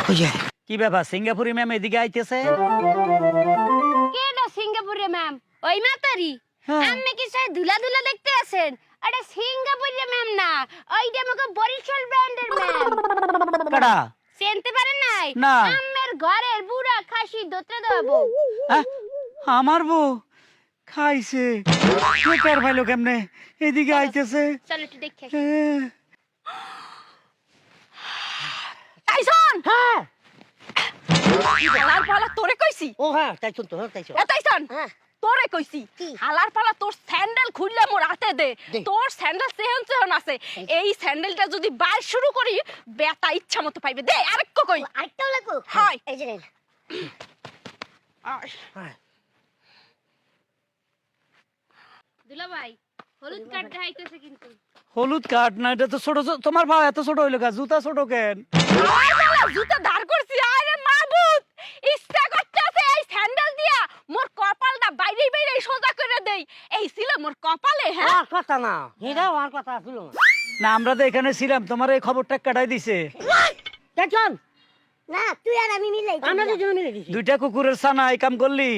কি ব্যাপার সিঙ্গাপুরি ম্যাম এদিকে আইতেছে? কেডা সিঙ্গাপুরে ম্যাম? ওই মাতারি হ্যাঁ। আপনি কি সেই ধুলা ধুলা দেখতে আছেন? আরে সিঙ্গাপুরে ম্যাম না, ওইটা আমাকে বরিশাল ব্র্যান্ডের ম্যাম। কাড়া? চিনতে পারেন নাই? না। আম্মের ঘরের বুড়া খাসি দোতরে দেবো। হ্যাঁ? আমার বউ খাইছে সে টের পাইলো কেমনে এদিকে আইতেছে? চল একটু দেখে আসি। হ্যাঁ। টাইসন হ্যাঁ হালার পালা তোরে কইছি ও হ্যাঁ তাই শুনতো হ্যাঁ তাই এ টাইসন হ্যাঁ তোরে কইছি কি? হালার পালা তোর স্যান্ডেল খুললে মোর হাতে দে দে। তোর স্যান্ডেল সেহন সেহন আছে এই স্যান্ডেলটা যদি বাইর শুরু করি বেটা ইচ্ছা মতো পাইবে দে আরেক কই আরেকটাও লাগবো হয়। এই যে নেন। আয়। হ্যাঁ দুলা ভাই হলুদ কার্ড দেখাইতেছে কিন্তু। হলুদ কাঠ না, এটা তো ছোট তোমার ভাই এত ছোট হইলো কা? জুতা ছোট কেন? আমার বালা জুতা ধার করছি আরে মাবুত ইচ্ছা করতেছে এই স্যান্ডেল দিয়া মোর কপালটা বাইরে বাইরে সোজা করে দেই এই ছিল মোর কপালে হ্যাঁ আর কথা না এটা আর কথা ছিল না না আমরা তো এখানে ছিলাম, তোমার এই খবরটা কাটাই দিছে। দেখুন না তুই আর আমি মিলাই আমরা দুজনে মিলে দিছি দুইটা কুকুরের ছানা এই কাম করলি?